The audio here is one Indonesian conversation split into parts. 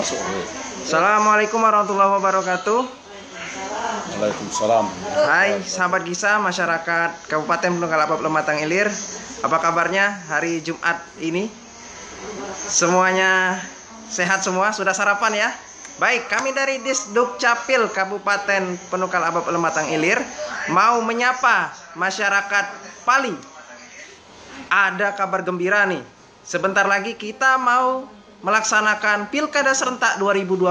masuk. Assalamualaikum warahmatullahi wabarakatuh. Waalaikumsalam. Hai sahabat Gisa, masyarakat Kabupaten Penunggal Abab Lematang Ilir. Apa kabarnya hari Jumat ini? Semuanya sehat semua? Sudah sarapan ya? Baik, kami dari Disduk Capil Kabupaten Penunggal Abab Lematang Ilir mau menyapa masyarakat Pali. Ada kabar gembira nih. Sebentar lagi kita mau melaksanakan Pilkada Serentak 2020.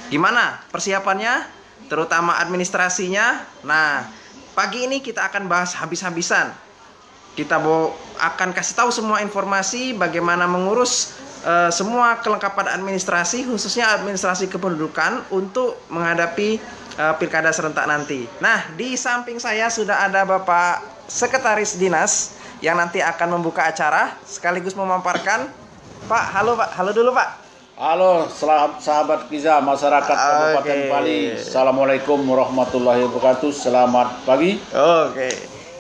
Gimana persiapannya? Terutama administrasinya. Nah, pagi ini kita akan bahas habis-habisan. Kita akan kasih tahu semua informasi bagaimana mengurus semua kelengkapan administrasi, khususnya administrasi kependudukan untuk menghadapi Pilkada Serentak nanti. Nah, di samping saya sudah ada Bapak Sekretaris Dinas yang nanti akan membuka acara sekaligus memaparkan. Pak, halo Pak, halo dulu Pak. Halo sahabat Giza, masyarakat Kabupaten Pali. Assalamualaikum warahmatullahi wabarakatuh. Selamat pagi.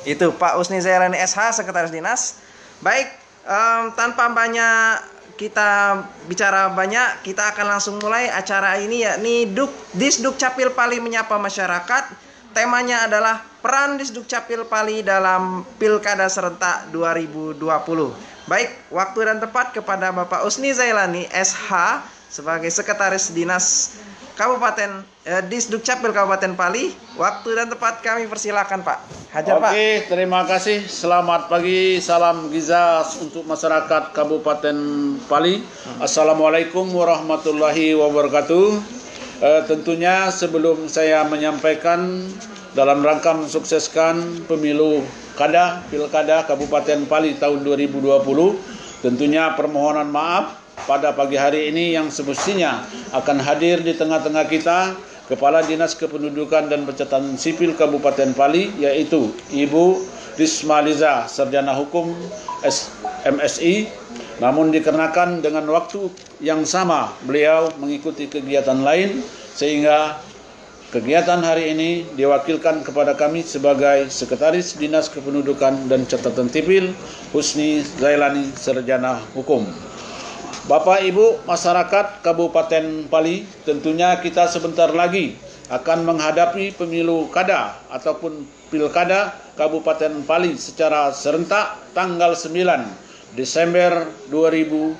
Itu Pak Usni Zailani SH, Sekretaris Dinas. Baik, tanpa banyak kita bicara banyak, kita akan langsung mulai acara ini, yakni Disduk Capil Pali menyapa masyarakat. Temanya adalah peran Disduk Capil Pali dalam Pilkada Serentak 2020. Baik, waktu dan tempat kepada Bapak Usni Zailani SH sebagai Sekretaris Dinas Kabupaten Disduk Capil Kabupaten Pali. Waktu dan tempat kami persilakan Pak. Hajar Pak. Oke, terima kasih. Selamat pagi, salam Giza untuk masyarakat Kabupaten Pali. Assalamualaikum warahmatullahi wabarakatuh. Tentunya sebelum saya menyampaikan dalam rangka mensukseskan pemilu Pilkada Kabupaten Pali tahun 2020, tentunya permohonan maaf pada pagi hari ini yang semestinya akan hadir di tengah-tengah kita Kepala Dinas Kependudukan dan Pencatatan Sipil Kabupaten Pali, yaitu Ibu Risma Liza, Sarjana Hukum MSI. Namun dikarenakan dengan waktu yang sama beliau mengikuti kegiatan lain, sehingga kegiatan hari ini diwakilkan kepada kami sebagai Sekretaris Dinas Kependudukan dan Catatan Sipil, Usni Zailani, Sarjana Hukum. Bapak Ibu masyarakat Kabupaten Pali, tentunya kita sebentar lagi akan menghadapi pemilu kada ataupun Pilkada Kabupaten Pali secara serentak tanggal 9 Desember 2020.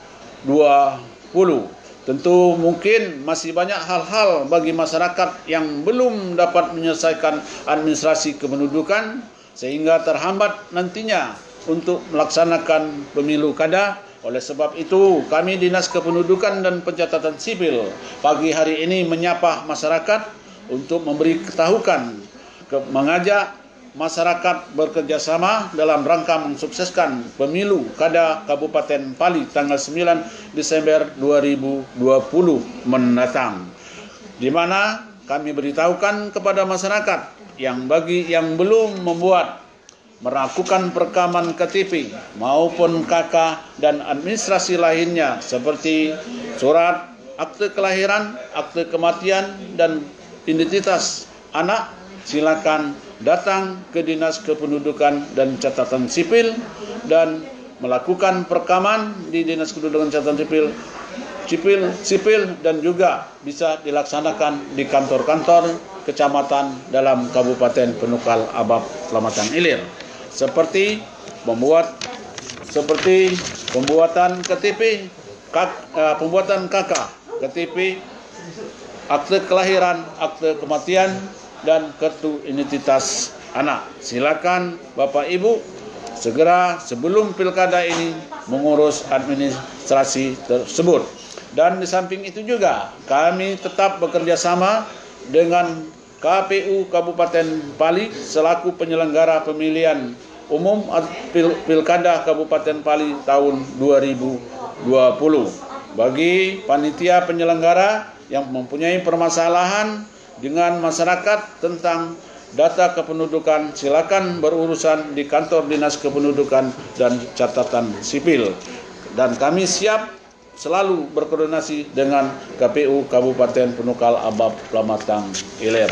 Tentu mungkin masih banyak hal-hal bagi masyarakat yang belum dapat menyelesaikan administrasi kependudukan sehingga terhambat nantinya untuk melaksanakan pemilu kada. Oleh sebab itu, kami Dinas Kependudukan dan Pencatatan Sipil pagi hari ini menyapa masyarakat untuk memberi ketahukan, mengajak masyarakat bekerjasama dalam rangka mensukseskan pemilu kada Kabupaten Pali tanggal 9 Desember 2020 mendatang, di mana kami beritahukan kepada masyarakat yang bagi yang belum melakukan perekaman KTP maupun KK dan administrasi lainnya seperti surat akte kelahiran, akte kematian dan identitas anak, silakan datang ke Dinas Kependudukan dan Catatan Sipil dan melakukan perekaman di Dinas Kependudukan dan Catatan Sipil dan juga bisa dilaksanakan di kantor-kantor kecamatan dalam Kabupaten Penunggal Abab Lematang Ilir, seperti pembuatan KTP, pembuatan KK, KTP, akte kelahiran, akte kematian dan kartu identitas anak. Silakan Bapak Ibu segera sebelum pilkada ini mengurus administrasi tersebut. Dan di samping itu juga kami tetap bekerja sama dengan KPU Kabupaten Pali selaku penyelenggara pemilihan umum Pilkada Kabupaten Pali tahun 2020. Bagi panitia penyelenggara yang mempunyai permasalahan dengan masyarakat tentang data kependudukan, silakan berurusan di kantor Dinas Kependudukan dan Catatan Sipil. Dan kami siap selalu berkoordinasi dengan KPU Kabupaten Penunggal Abab Lematang Ilir,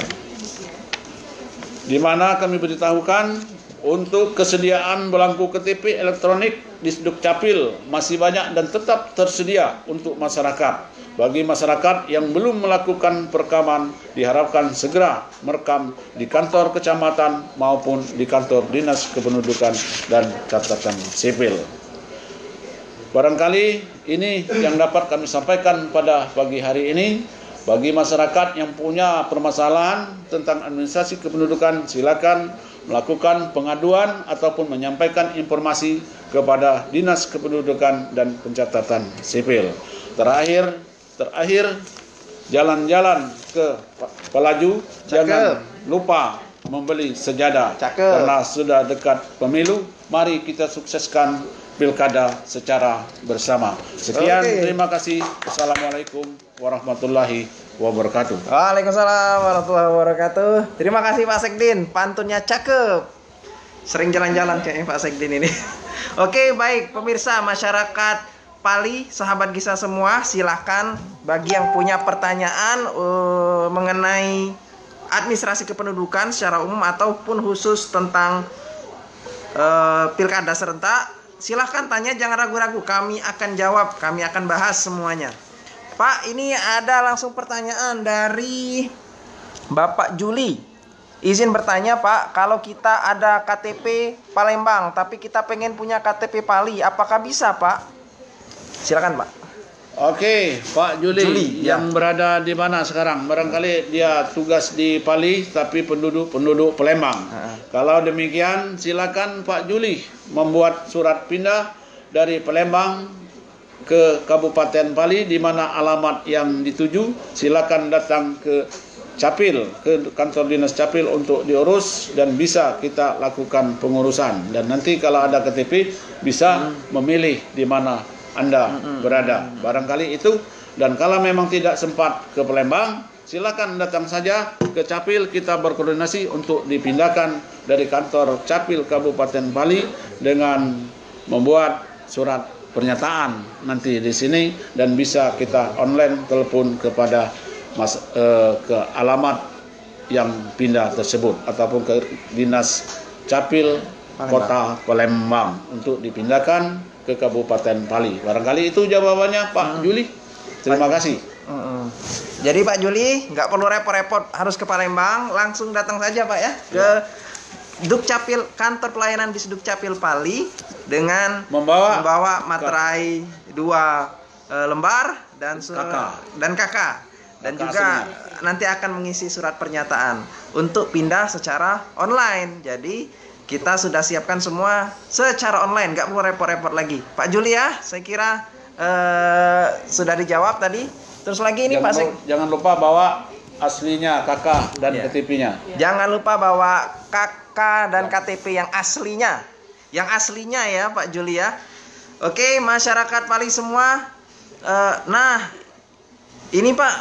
di mana kami beritahukan untuk kesediaan belangku KTP elektronik Disduk Capil masih banyak dan tetap tersedia untuk masyarakat. Bagi masyarakat yang belum melakukan perekaman, diharapkan segera merekam di kantor kecamatan maupun di kantor Dinas Kependudukan dan Catatan Sipil. Barangkali ini yang dapat kami sampaikan pada pagi hari ini. Bagi masyarakat yang punya permasalahan tentang administrasi kependudukan, silakan melakukan pengaduan ataupun menyampaikan informasi kepada Dinas Kependudukan dan Pencatatan Sipil. Terakhir, jalan-jalan ke Pelaju, jangan lupa membeli sejadah. Karena sudah dekat pemilu, mari kita sukseskan pilkada secara bersama. Sekian, terima kasih. Assalamualaikum warahmatullahi wabarakatuh. Waalaikumsalam warahmatullahi wabarakatuh. Terima kasih Pak Sekdin, pantunnya cakep. Sering jalan-jalan kayaknya Pak Sekdin ini. Oke, baik pemirsa masyarakat Pali, sahabat Gisa semua, silahkan bagi yang punya pertanyaan mengenai administrasi kependudukan secara umum ataupun khusus tentang pilkada serentak, silahkan tanya, jangan ragu-ragu, kami akan jawab, kami akan bahas semuanya. Pak, ini ada langsung pertanyaan dari Bapak Juli. Izin bertanya Pak, kalau kita ada KTP Palembang tapi kita pengen punya KTP Pali, apakah bisa Pak? Silakan Pak. Oke, Pak Juli yang berada di mana sekarang? Barangkali dia tugas di Pali tapi penduduk Palembang. Kalau demikian silakan Pak Juli membuat surat pindah dari Palembang ke Kabupaten Pali, di mana alamat yang dituju. Silakan datang ke Capil, ke kantor dinas Capil untuk diurus dan bisa kita lakukan pengurusan. Dan nanti kalau ada KTP bisa memilih di mana Anda berada. Barangkali itu. Dan kalau memang tidak sempat ke Palembang, silakan datang saja ke Capil. Kita berkoordinasi untuk dipindahkan dari kantor Capil Kabupaten Pali dengan membuat surat pernyataan nanti di sini, dan bisa kita online telepon kepada ke alamat yang pindah tersebut ataupun ke Dinas Capil Kota Palembang untuk dipindahkan ke Kabupaten Pali. Barangkali itu jawabannya Pak Juli. Terima kasih. Jadi Pak Juli nggak perlu repot-repot harus ke Palembang, langsung datang saja Pak ya ke Dukcapil, kantor pelayanan di Dukcapil Pali, dengan membawa materai 2 lembar dan kakak. Dan juga nanti akan mengisi surat pernyataan untuk pindah secara online. Jadi kita sudah siapkan semua secara online, nggak perlu repot-repot lagi. Pak Juli ya, saya kira sudah dijawab tadi. Terus lagi ini jangan lupa bawa aslinya kakak dan KTP-nya. Jangan lupa bawa kakak dan KTP yang aslinya. Yang aslinya ya Pak Juli ya. Oke, masyarakat Pali semua. Nah, ini Pak,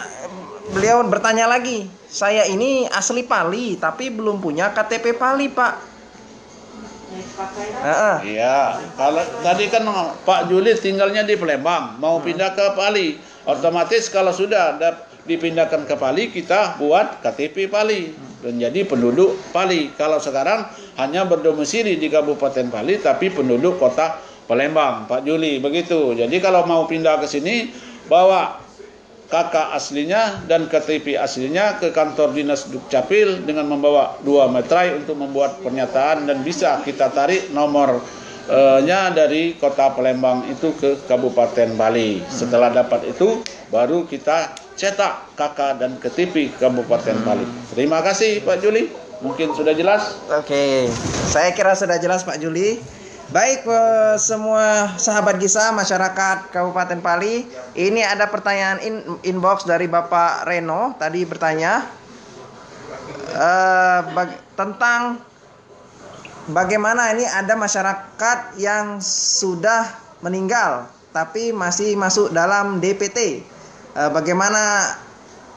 beliau bertanya lagi. Saya ini asli Pali tapi belum punya KTP Pali Pak. Iya, kalau tadi kan Pak Juli tinggalnya di Palembang, mau pindah ke Pali. Otomatis kalau sudah dipindahkan ke Pali, kita buat KTP Pali dan jadi penduduk Pali. Kalau sekarang hanya berdomisili di Kabupaten Pali tapi penduduk Kota Palembang, Pak Juli, begitu. Jadi kalau mau pindah ke sini, bawa kakak aslinya dan KTP aslinya ke kantor dinas Dukcapil dengan membawa 2 materai untuk membuat pernyataan, dan bisa kita tarik nomornya dari Kota Palembang itu ke Kabupaten Pali. Setelah dapat itu baru kita cetak kakak dan KTP Kabupaten Pali. Terima kasih Pak Juli. Mungkin sudah jelas? Oke, saya kira sudah jelas Pak Juli. Baik semua sahabat Gisa, masyarakat Kabupaten Pali, ini ada pertanyaan inbox dari Bapak Reno tadi bertanya tentang bagaimana ini ada masyarakat yang sudah meninggal tapi masih masuk dalam DPT. Bagaimana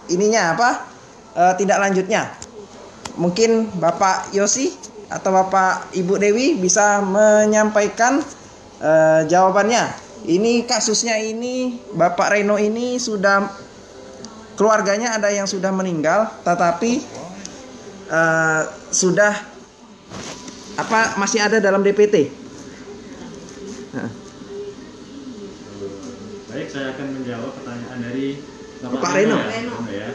ininya tindak lanjutnya? Mungkin Bapak Yosi atau Bapak Ibu Dewi bisa menyampaikan jawabannya. Ini kasusnya ini Bapak Reno ini sudah, keluarganya ada yang sudah meninggal tetapi sudah masih ada dalam DPT. Baik, saya akan menjawab pertanyaan dari Bapak Reno. Ya.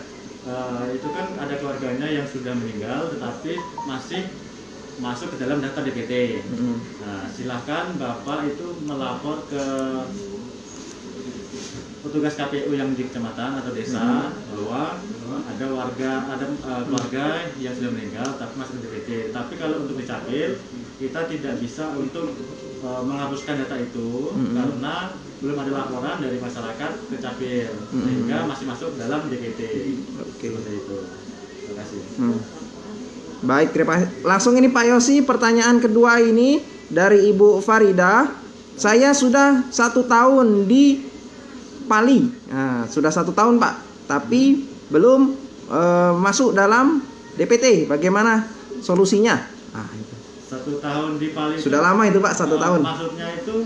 Itu kan ada keluarganya yang sudah meninggal tetapi masih masuk ke dalam daftar DPT. Nah, silahkan Bapak itu melapor ke petugas KPU yang di kecamatan atau desa bahwa ada keluarga yang sudah meninggal tapi masuk ke DPT. Tapi kalau untuk dicapil, kita tidak bisa untuk menghapuskan data itu karena belum ada laporan dari masyarakat ke capil sehingga masih masuk dalam DPT. Seperti itu. Terima kasih. Baik, terima kasih. Langsung ini Pak Yosi, pertanyaan kedua ini dari Ibu Farida. Saya sudah 1 tahun di Pali. Nah, sudah 1 tahun Pak, tapi belum masuk dalam DPT. Bagaimana solusinya? Nah, itu. 1 tahun di Pali. Sudah lama itu Pak, 1 tahun. Maksudnya itu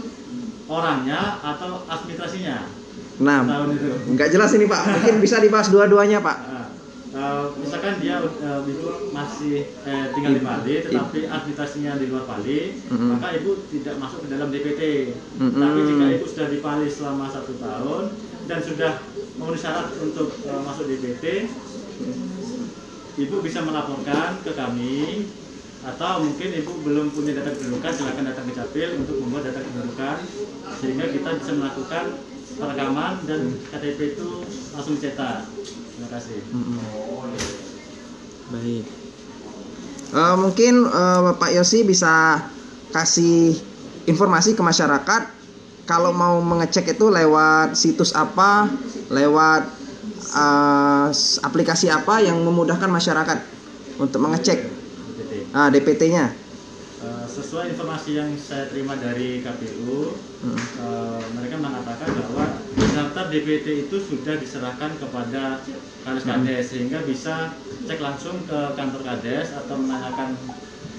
orangnya atau administrasinya? Nah, nggak jelas ini Pak. Mungkin bisa dibahas dua-duanya Pak. Misalkan dia itu masih tinggal di Bali, tetapi administrasinya di luar Bali, maka ibu tidak masuk ke dalam DPT. Tapi jika ibu sudah di Bali selama 1 tahun dan sudah memenuhi syarat untuk masuk DPT, ibu bisa melaporkan ke kami. Atau mungkin ibu belum punya data kependudukan, silakan datang ke capil untuk membuat data kependudukan sehingga kita bisa melakukan perekaman dan KTP itu langsung cetak. Terima kasih. Baik. Mungkin Bapak Yosi bisa kasih informasi ke masyarakat kalau mau mengecek itu lewat situs apa, lewat aplikasi apa yang memudahkan masyarakat untuk mengecek DPT-nya. Sesuai informasi yang saya terima dari KPU, mereka mengatakan bahwa daftar DPT itu sudah diserahkan kepada Kades Kades sehingga bisa cek langsung ke kantor Kades atau menanyakan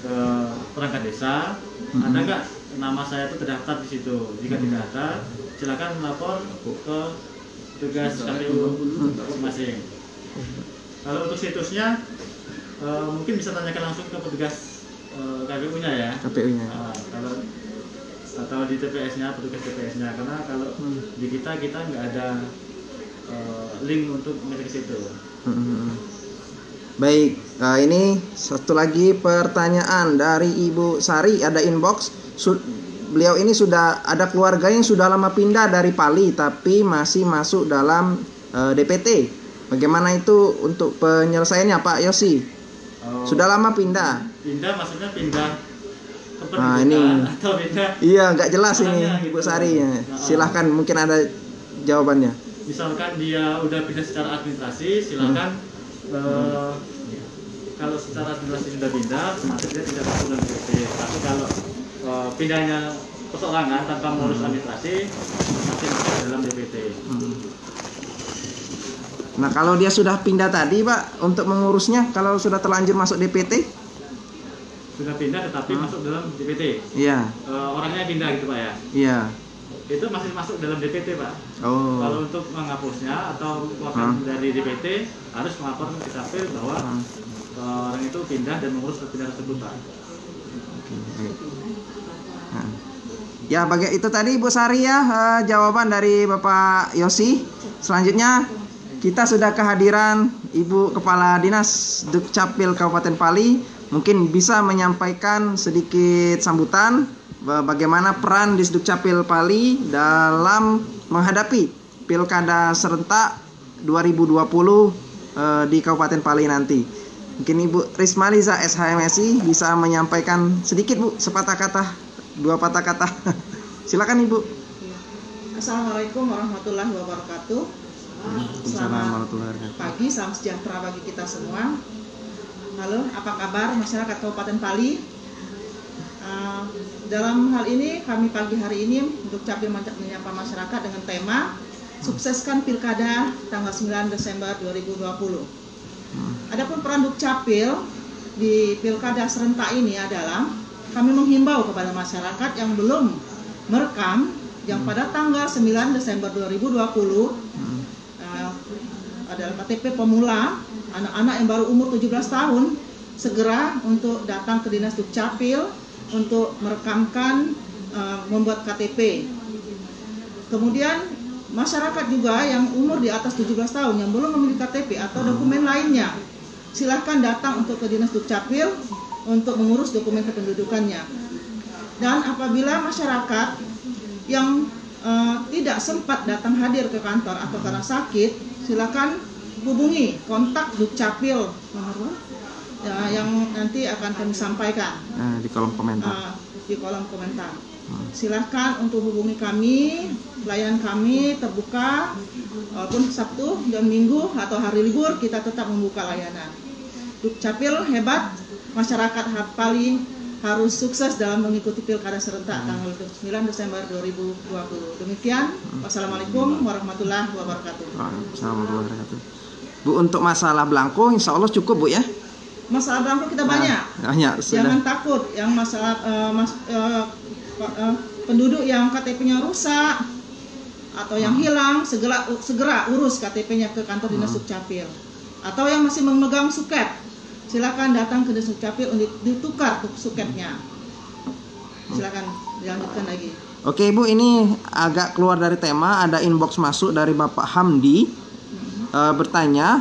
ke perangkat desa, ada nggak nama saya itu terdaftar di situ. Jika tidak ada, silakan melapor ke petugas KPU masing-masing. Kalau untuk situsnya, mungkin bisa tanyakan langsung ke petugas KPU-nya ya. KPU-nya. Kalau atau di TPS-nya, petugas TPS-nya, karena kalau di kita nggak ada link untuk ngecek ke situ. Baik, ini satu lagi pertanyaan dari Ibu Sari, ada inbox. Beliau ini sudah ada keluarga yang sudah lama pindah dari Pali tapi masih masuk dalam DPT. Bagaimana itu untuk penyelesaiannya Pak Yosi? Sudah lama pindah. Pindah maksudnya pindah ke Nah, ini atau pindah? Iya, nggak jelas ini Ibu Sari. Silahkan, mungkin ada jawabannya. Misalkan dia udah pindah secara administrasi, silakan. Kalau secara administrasi sudah pindah, otomatis dia tidak masuk dalam DPT. Tapi kalau pindahnya perseorangan tanpa mengurus administrasi, masih masuk dalam DPT. Nah, kalau dia sudah pindah tadi Pak, untuk mengurusnya kalau sudah terlanjur masuk DPT? Sudah pindah tetapi masuk dalam DPT? Iya. Orangnya pindah gitu Pak ya? Iya. Itu masih masuk dalam DPT Pak. Oh. Kalau untuk menghapusnya atau mengeluarkan dari DPT, harus melapor ke capil bahwa orang itu pindah dan mengurus pindah tersebut Pak. Ya, itu tadi Ibu Sari ya, jawaban dari Bapak Yosi. Selanjutnya kita sudah kehadiran Ibu Kepala Dinas Dukcapil Kabupaten Pali, mungkin bisa menyampaikan sedikit sambutan bagaimana peran Disdukcapil Pali dalam menghadapi Pilkada serentak 2020 di Kabupaten Pali nanti. Mungkin Ibu Risma Liza SHMSI bisa menyampaikan sedikit Bu, sepatah kata, 2 patah kata. Silakan Ibu. Assalamualaikum warahmatullahi wabarakatuh. Selamat pagi, salam sejahtera bagi kita semua. Halo, apa kabar masyarakat Kabupaten Pali? Dalam hal ini, kami pagi hari ini Dukcapil menyapa masyarakat dengan tema Sukseskan Pilkada tanggal 9 Desember 2020. Adapun peran Dukcapil di Pilkada serentak ini adalah kami menghimbau kepada masyarakat yang belum merekam yang pada tanggal 9 Desember 2020 adalah KTP pemula, anak-anak yang baru umur 17 tahun segera untuk datang ke Dinas Dukcapil untuk merekamkan membuat KTP. Kemudian masyarakat juga yang umur di atas 17 tahun yang belum memiliki KTP atau dokumen lainnya, silahkan datang untuk ke Dinas Dukcapil untuk mengurus dokumen kependudukannya. Dan apabila masyarakat yang tidak sempat datang hadir ke kantor atau karena sakit, silakan hubungi kontak Dukcapil nomor yang nanti akan kami sampaikan di kolom komentar. Silahkan untuk hubungi kami, pelayanan kami terbuka walaupun Sabtu dan Minggu atau hari libur kita tetap membuka layanan. Dukcapil hebat, masyarakat Pali harus sukses dalam mengikuti pilkada serentak tanggal 9 Desember 2020. Demikian, wassalamualaikum warahmatullahi wabarakatuh. Waalaikumsalam warahmatullahi wabarakatuh. Bu, untuk masalah belangko insya Allah cukup Bu ya? Masalah belangko kita banyak. Jangan takut yang masalah penduduk yang KTP-nya rusak atau yang hilang, segera urus KTP-nya ke kantor Dinas Dukcapil. Atau yang masih memegang suket, silakan datang ke Dinas Dukcapil untuk ditukar suketnya. Silakan dilanjutkan lagi. Oke Bu, ini agak keluar dari tema. Ada inbox masuk dari Bapak Hamdi bertanya,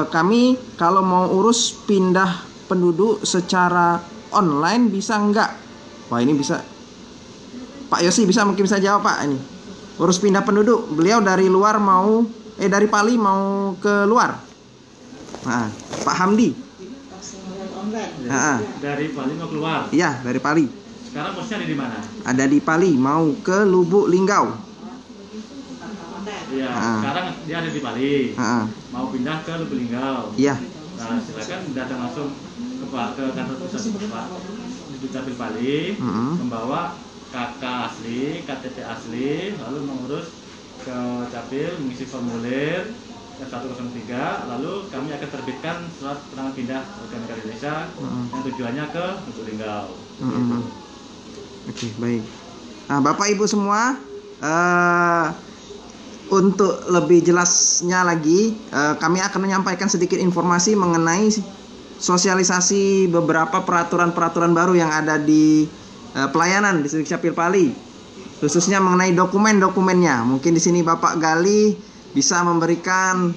kami kalau mau urus pindah penduduk secara online bisa enggak? Wah, ini bisa. Pak Yosi mungkin bisa jawab Pak ini. Urus pindah penduduk, beliau dari luar dari Pali mau ke luar. Nah, Pak Hamdi. Dari Pali mau keluar. Iya, dari Pali. Sekarang posnya ada di mana? Ada di Pali, mau ke Lubuk Linggau. Iya, sekarang dia ada di Pali. Mau pindah ke Lubuk Linggau. Iya. Nah, silakan datang langsung ke kantor pusat Pak Dukcapil Pali, membawa KK asli, KTP asli, lalu mengurus ke Capil, mengisi formulir F103, lalu kami akan terbitkan surat keterangan pindah warga negara Indonesia yang tujuannya ke Lubuk Linggau. Oke, baik. Nah, Bapak Ibu semua, untuk lebih jelasnya lagi, kami akan menyampaikan sedikit informasi mengenai sosialisasi beberapa peraturan-peraturan baru yang ada di pelayanan di Dukcapil Pali, khususnya mengenai dokumen-dokumennya. Mungkin di sini Bapak Gali bisa memberikan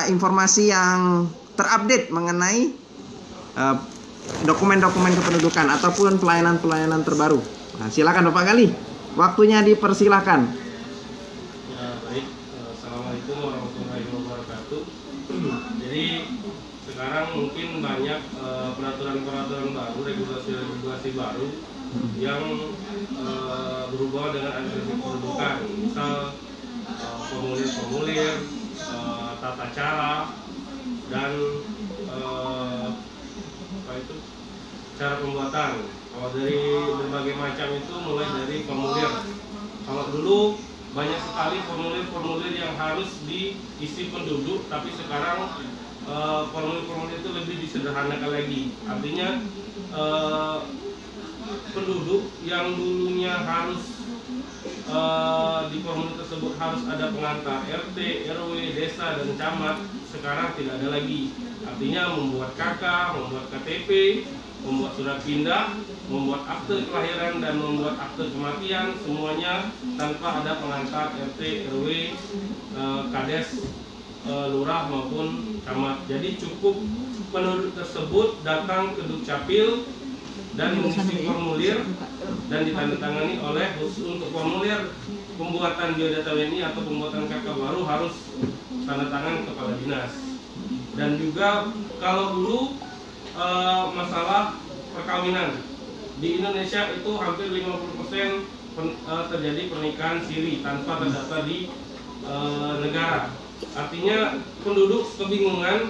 informasi yang terupdate mengenai dokumen-dokumen kependudukan ataupun pelayanan-pelayanan terbaru. Nah, silakan Bapak Gali, waktunya dipersilakan. Ya, baik. Assalamualaikum warahmatullahi wabarakatuh. Jadi sekarang mungkin banyak peraturan-peraturan baru, regulasi baru yang berhubungan dengan administrasi kependudukan, misal formulir-formulir, tata cara, dan cara pembuatan. Kalau dari berbagai macam itu, mulai dari formulir. Kalau dulu banyak sekali formulir-formulir yang harus diisi penduduk, tapi sekarang formulir-formulir itu lebih disederhanakan lagi. Artinya penduduk yang dulunya harus di formulir tersebut harus ada pengantar RT, RW, desa, dan camat, sekarang tidak ada lagi. Artinya membuat KK, membuat KTP, membuat surat pindah, membuat akte kelahiran, dan membuat akte kematian, semuanya tanpa ada pengantar RT, RW, Kades, lurah maupun camat. Jadi cukup penduduk tersebut datang ke Dukcapil dan mengisi formulir dan ditandatangani oleh khusus untuk formulir pembuatan biodata WNI atau pembuatan KK baru harus tanda tangan kepala dinas. Dan juga kalau dulu masalah perkawinan di Indonesia itu hampir 50% terjadi pernikahan siri tanpa terdaftar di negara. Artinya penduduk kebingungan,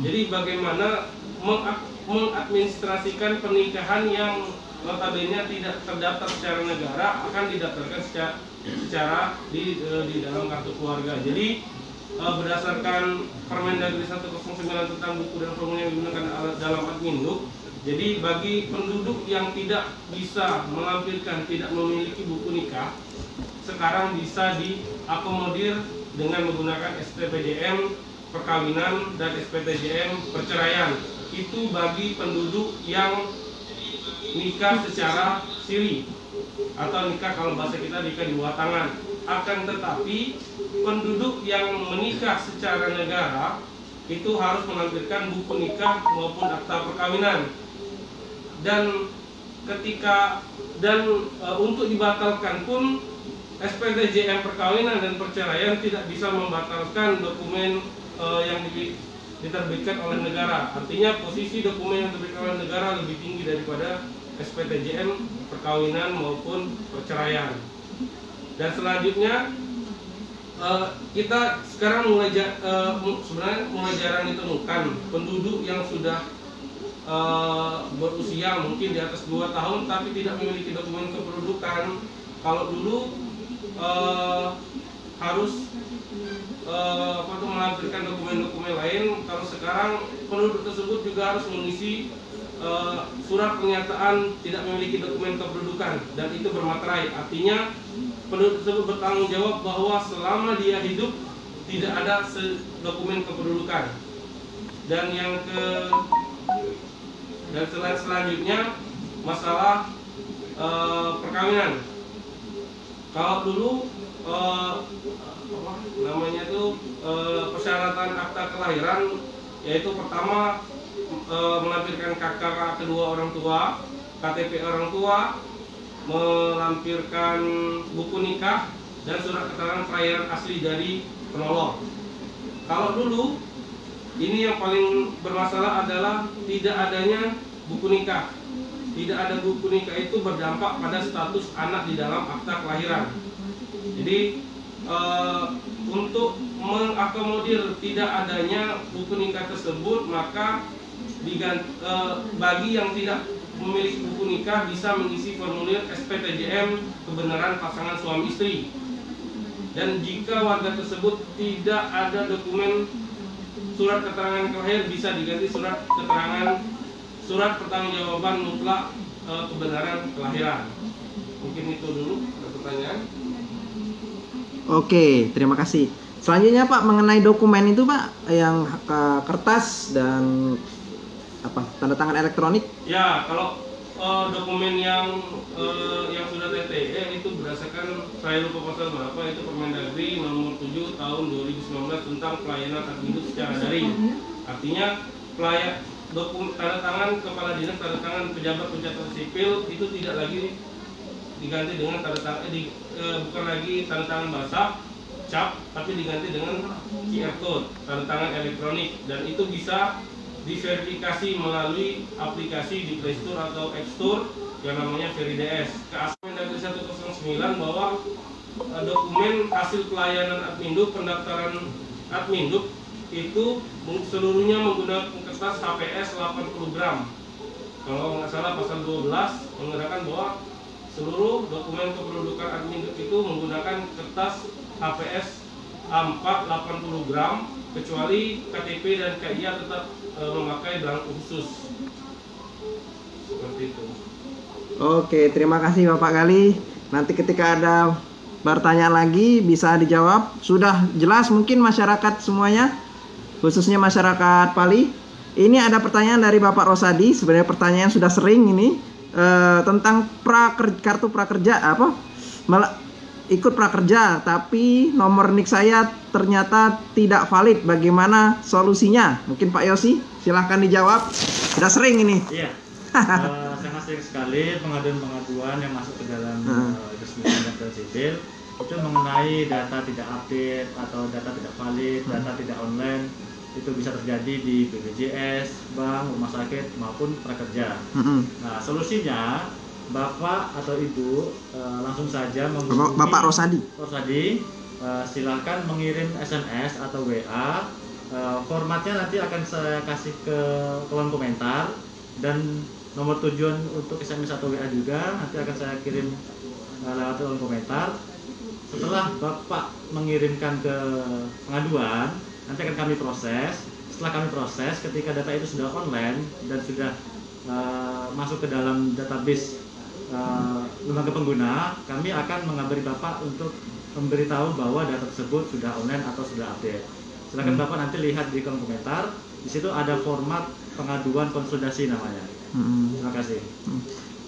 jadi bagaimana mengadministrasikan pernikahan yang notabene tidak terdaftar secara negara akan didaftarkan secara di dalam kartu keluarga. Jadi berdasarkan Permendagri 109 tentang buku dan formulir yang digunakan dalam Adminduk, jadi bagi penduduk yang tidak bisa melampirkan, tidak memiliki buku nikah, sekarang bisa diakomodir dengan menggunakan STPJM perkawinan dan SPTJM perceraian. Itu bagi penduduk yang nikah secara siri atau nikah kalau bahasa kita nikah di bawah tangan. Akan tetapi penduduk yang menikah secara negara itu harus menampilkan buku nikah maupun akta perkawinan. Dan untuk dibatalkan pun SPTJM perkawinan dan perceraian tidak bisa membatalkan dokumen yang diterbitkan oleh negara. Artinya posisi dokumen yang diterbitkan oleh negara lebih tinggi daripada SPTJM perkawinan maupun perceraian. Dan selanjutnya kita sekarang sebenarnya mulai jarang ditemukan penduduk yang sudah berusia mungkin di atas 2 tahun tapi tidak memiliki dokumen kependudukan. Kalau dulu harus melampirkan dokumen-dokumen lain, kalau sekarang penduduk tersebut juga harus mengisi surat pernyataan tidak memiliki dokumen kependudukan, dan itu bermaterai. Artinya penduduk tersebut bertanggung jawab bahwa selama dia hidup tidak ada dokumen kependudukan. Dan selanjutnya masalah perkawinan. Kalau dulu persyaratan akta kelahiran, yaitu pertama melampirkan KK kedua orang tua, KTP orang tua, melampirkan buku nikah dan surat keterangan kelahiran asli dari penolong. Kalau dulu ini yang paling bermasalah adalah tidak adanya buku nikah. Tidak ada buku nikah itu berdampak pada status anak di dalam akta kelahiran. Jadi untuk mengakomodir tidak adanya buku nikah tersebut, maka bagi yang tidak memiliki buku nikah bisa mengisi formulir SPTJM kebenaran pasangan suami istri. Dan jika warga tersebut tidak ada dokumen surat keterangan kelahiran, bisa diganti surat pertanggungjawaban mutlak kebenaran kelahiran. Mungkin itu dulu, ada pertanyaan. Oke, terima kasih. Selanjutnya Pak, mengenai dokumen itu Pak, yang kertas dan tanda tangan elektronik? Ya, kalau dokumen yang sudah TTE itu berdasarkan, saya lupa pasal berapa, itu Permendagri nomor 7 tahun 2019 tentang pelayanan administratif secara daring. Artinya tanda tangan kepala dinas, tanda tangan pejabat pencatatan sipil itu tidak lagi diganti dengan tanda tangan bukan lagi tanda tangan basah cap, tapi diganti dengan QR code, tanda tangan elektronik, dan itu bisa diverifikasi melalui aplikasi di Play Store atau App Store yang namanya VeriDS. Permendagri 109 bahwa dokumen hasil pelayanan Adminduk, pendaftaran Adminduk itu seluruhnya menggunakan kertas HPS 80 gram. Kalau nggak salah pasal 12 mengatakan bahwa seluruh dokumen kependudukan Adminduk itu menggunakan kertas HPS A4 80 gram, kecuali KTP dan KIA tetap memakai belangko khusus. Seperti itu. Oke, terima kasih Bapak Gali. Nanti ketika ada pertanyaan lagi bisa dijawab. Sudah jelas mungkin masyarakat semuanya, khususnya masyarakat Pali. Ini ada pertanyaan dari Bapak Rosadi. Sebenarnya pertanyaan sudah sering ini tentang kartu prakerja ikut prakerja, tapi nomor NIK saya ternyata tidak valid. Bagaimana solusinya? Mungkin Pak Yosi, silahkan dijawab. Sudah sering ini. Iya. Sangat sering sekali pengaduan-pengaduan yang masuk ke dalam resmi dan sipil itu mengenai data tidak update atau data tidak valid, data tidak online. Itu bisa terjadi di BPJS, bank, rumah sakit maupun prakerja. Nah, solusinya Bapak atau Ibu langsung saja menghubungi Bapak Rosadi. Silahkan mengirim SMS atau WA. Formatnya nanti akan saya kasih ke kolom komentar, dan nomor tujuan untuk SMS atau WA juga nanti akan saya kirim lewat kolom komentar. Setelah Bapak mengirimkan ke pengaduan, nanti akan kami proses. Setelah kami proses, ketika data itu sudah online dan sudah masuk ke dalam database lembaga pengguna, kami akan mengabari Bapak untuk memberitahu bahwa data tersebut sudah online atau sudah update. Silakan Bapak nanti lihat di kolom komentar. Di situ ada format pengaduan konsolidasi namanya. Terima kasih.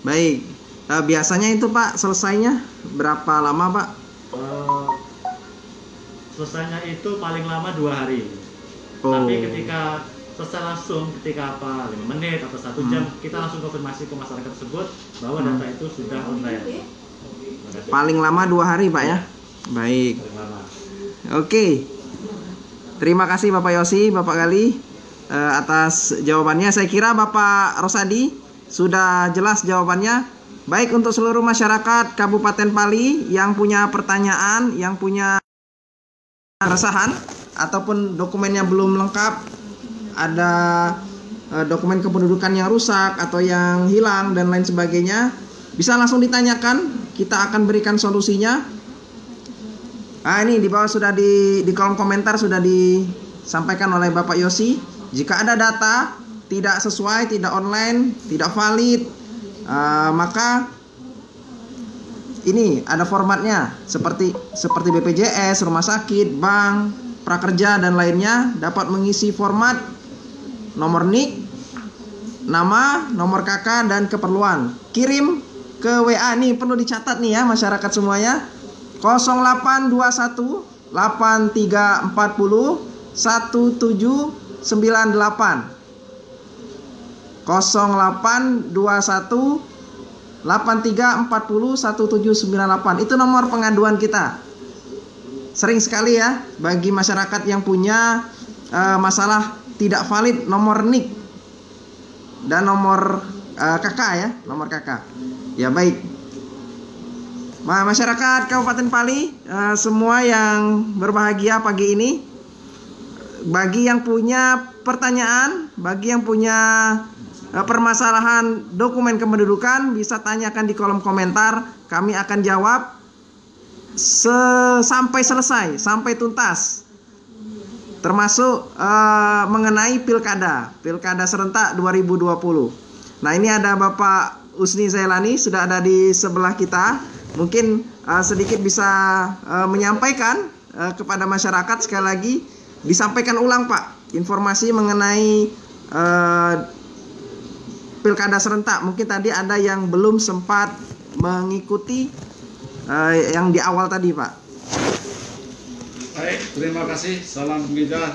Baik. Biasanya itu Pak selesainya berapa lama Pak? Selesainya itu paling lama 2 hari. Oh. Tapi ketika selesai langsung, ketika 5 menit atau 1 jam, kita langsung konfirmasi ke masyarakat tersebut bahwa data itu sudah online. Paling lama 2 hari Pak ya? Baik. Paling lama. Oke. Terima kasih Bapak Yosi, Bapak Gali atas jawabannya. Saya kira Bapak Rosadi sudah jelas jawabannya. Baik, untuk seluruh masyarakat Kabupaten Pali yang punya pertanyaan, yang punya keresahan ataupun dokumennya belum lengkap, ada dokumen kependudukan yang rusak atau yang hilang dan lain sebagainya, bisa langsung ditanyakan, kita akan berikan solusinya. Ini di bawah sudah di kolom komentar sudah disampaikan oleh Bapak Yosi. Jika ada data tidak sesuai, tidak online, tidak valid, maka ini ada formatnya seperti BPJS, rumah sakit, bank, prakerja dan lainnya, dapat mengisi format nomor NIK, nama, nomor KK dan keperluan. Kirim ke WA nih, perlu dicatat nih ya masyarakat semuanya. 0821 8340 1798. 0821 8340 1798. Itu nomor pengaduan kita. Sering sekali ya bagi masyarakat yang punya masalah tidak valid nomor NIK dan nomor KK ya, nomor KK. Ya baik. Masyarakat Kabupaten Pali semua yang berbahagia pagi ini, bagi yang punya pertanyaan, bagi yang punya permasalahan dokumen kependudukan, bisa tanyakan di kolom komentar. Kami akan jawab sampai selesai, sampai tuntas. Termasuk mengenai pilkada serentak 2020. Nah, ini ada Bapak Usni Zailani sudah ada di sebelah kita. Mungkin sedikit bisa menyampaikan kepada masyarakat. Sekali lagi disampaikan ulang Pak informasi mengenai pilkada serentak. Mungkin tadi ada yang belum sempat mengikuti yang di awal tadi Pak. Baik, terima kasih. Salam gija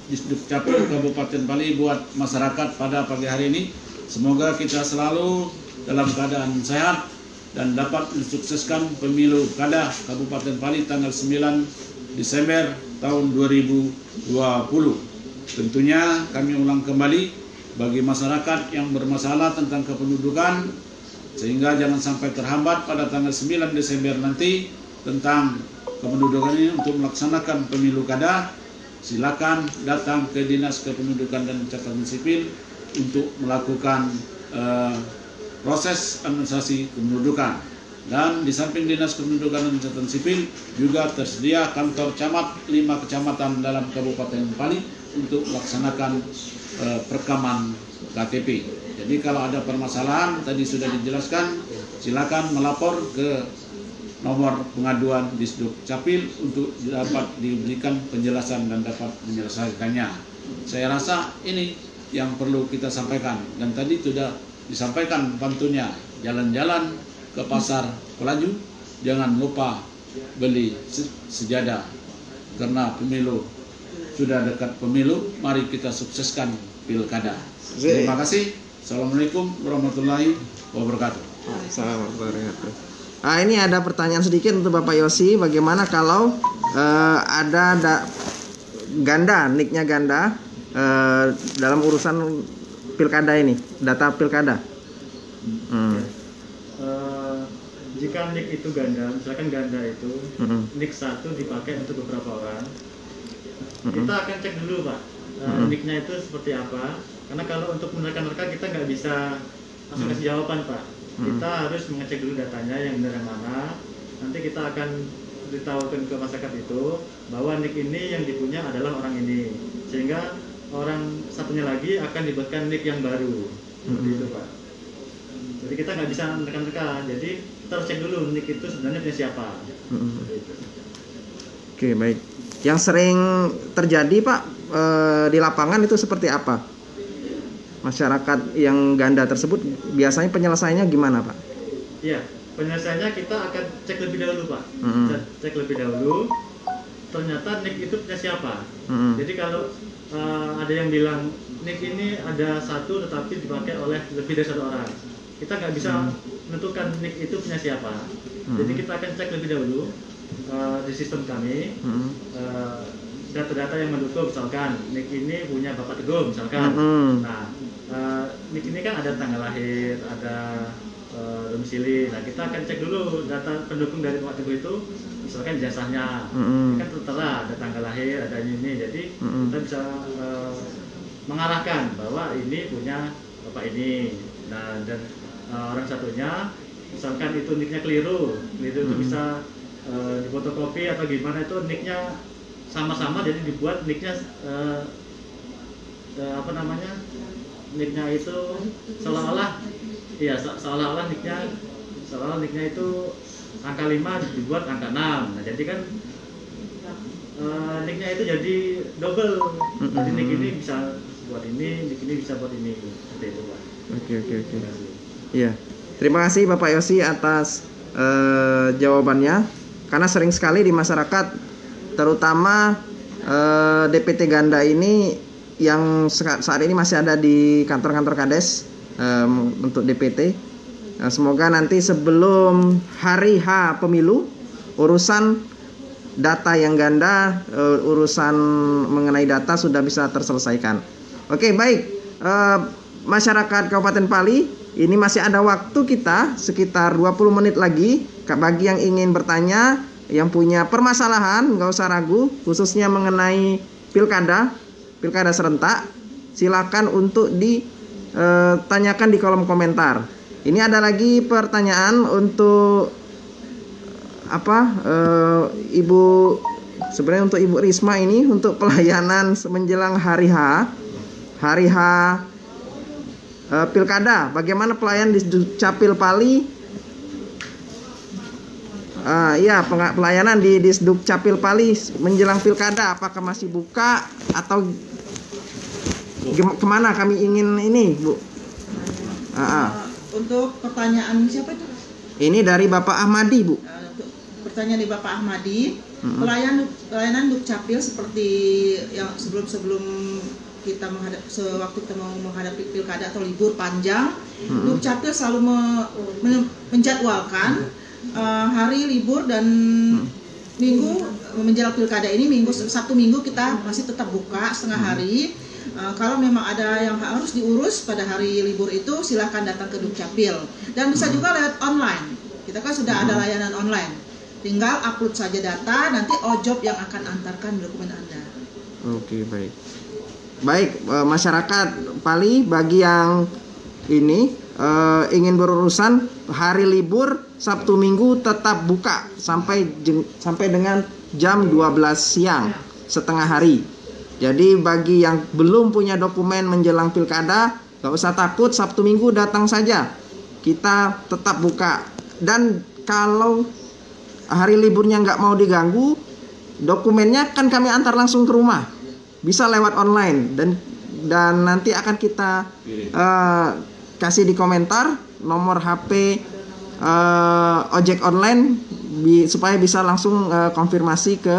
Disduk Capil Kabupaten Pali buat masyarakat pada pagi hari ini. Semoga kita selalu dalam keadaan sehat dan dapat mensukseskan pemilu kada Kabupaten Pali tanggal 9 Desember tahun 2020. Tentunya kami ulang kembali bagi masyarakat yang bermasalah tentang kependudukan, sehingga jangan sampai terhambat pada tanggal 9 Desember nanti tentang kependudukan ini untuk melaksanakan pemilu kada. Silakan datang ke Dinas Kependudukan dan Catatan Sipil untuk melakukan proses administrasi kependudukan. Dan di samping Dinas Kependudukan dan Catatan Sipil juga tersedia kantor camat 5 kecamatan dalam Kabupaten Pali untuk melaksanakan perekaman KTP. Jadi kalau ada permasalahan tadi sudah dijelaskan, silakan melapor ke nomor pengaduan Disduk Capil untuk dapat diberikan penjelasan dan dapat menyelesaikannya. Saya rasa ini yang perlu kita sampaikan, dan tadi sudah disampaikan pantunnya, jalan-jalan ke pasar Pelaju, jangan lupa beli sejadah karena pemilu sudah dekat. Pemilu, mari kita sukseskan pilkada. Terima kasih. Assalamualaikum warahmatullahi wabarakatuh. Assalamualaikum. Ini ada pertanyaan sedikit untuk Bapak Yosi. Bagaimana kalau ada ganda, nicknya ganda dalam urusan pilkada ini, data pilkada? Jika nick itu ganda, misalkan ganda itu nick 1 dipakai untuk beberapa orang, kita akan cek dulu Pak, nicknya itu seperti apa. Karena kalau untuk menerka-nerka kita nggak bisa langsung kasih jawaban Pak. Kita harus mengecek dulu datanya yang benar yang mana. Nanti kita akan beritahukan ke masyarakat itu bahwa nick ini yang dipunya adalah orang ini, sehingga orang satunya lagi akan dibuatkan nick yang baru. Seperti itu Pak. Jadi kita nggak bisa menerka-nerka. Jadi kita harus cek dulu nick itu sebenarnya punya siapa. Oke, baik. Yang sering terjadi Pak di lapangan itu seperti apa? masyarakat yang ganda tersebut biasanya penyelesaiannya gimana, Pak? Iya, penyelesaiannya kita akan cek lebih dahulu, Pak. Cek lebih dahulu. Ternyata NIK itu punya siapa? Jadi kalau ada yang bilang NIK ini ada satu tetapi dipakai oleh lebih dari satu orang, kita nggak bisa menentukan NIK itu punya siapa. Jadi kita akan cek lebih dahulu di sistem kami data-data yang mendukung, misalkan NIK ini punya Bapak Teguh misalkan. Nah, NIK ini kan ada tanggal lahir, ada domisili. Nah, kita akan cek dulu data pendukung dari Bapak Teguh itu, misalkan ijazahnya, ini kan tertera ada tanggal lahir, ada ini, jadi kita bisa mengarahkan bahwa ini punya Bapak ini. Nah, dan orang satunya, misalkan itu nicknya keliru itu bisa difotokopi atau gimana, itu nicknya sama-sama, jadi dibuat nicknya nicknya itu seolah-olah nicknya itu angka 5 dibuat angka 6. Nah, jadi kan nicknya itu jadi double. Jadi nick ini bisa buat ini, nick ini bisa buat ini, seperti itu, Pak. Oke. Iya. Terima kasih Bapak Yosi atas jawabannya. Karena sering sekali di masyarakat, terutama DPT ganda ini yang saat ini masih ada di kantor-kantor Kades untuk DPT. Semoga nanti sebelum hari H pemilu, urusan data yang ganda, urusan mengenai data sudah bisa terselesaikan. Oke, baik. Masyarakat Kabupaten Pali, ini masih ada waktu kita sekitar 20 menit lagi. Bagi yang ingin bertanya, yang punya permasalahan, nggak usah ragu, khususnya mengenai pilkada serentak, silakan untuk ditanyakan di kolom komentar. Ini ada lagi pertanyaan untuk Ibu, sebenarnya untuk Ibu Risma ini, untuk pelayanan menjelang hari H pilkada, bagaimana pelayanan di Dukcapil Pali? Pelayanan di Dukcapil Pali menjelang pilkada, apakah masih buka atau kemana kami ingin ini, Bu? Untuk pertanyaan siapa itu? Ini dari Bapak Ahmadi, Bu. Untuk pertanyaan dari Bapak Ahmadi, pelayanan Dukcapil seperti yang sebelum kita sewaktu kita mau menghadapi pilkada atau libur panjang, Dukcapil selalu menjadwalkan hari libur dan minggu menjelang pilkada ini, Sabtu Minggu kita masih tetap buka setengah hari. Kalau memang ada yang harus diurus pada hari libur itu, silahkan datang ke Dukcapil. Dan bisa juga lewat online. Kita kan sudah ada layanan online. Tinggal upload saja data, nanti OJOB yang akan antarkan dokumen Anda. Oke, baik. Baik, masyarakat Pali, bagi yang ini ingin berurusan hari libur Sabtu Minggu tetap buka sampai dengan jam 12 siang, setengah hari. Jadi bagi yang belum punya dokumen menjelang pilkada, gak usah takut, Sabtu Minggu datang saja. Kita tetap buka. Dan kalau hari liburnya nggak mau diganggu, dokumennya kan kami antar langsung ke rumah. Bisa lewat online dan nanti akan kita kasih di komentar nomor HP ojek online supaya bisa langsung konfirmasi ke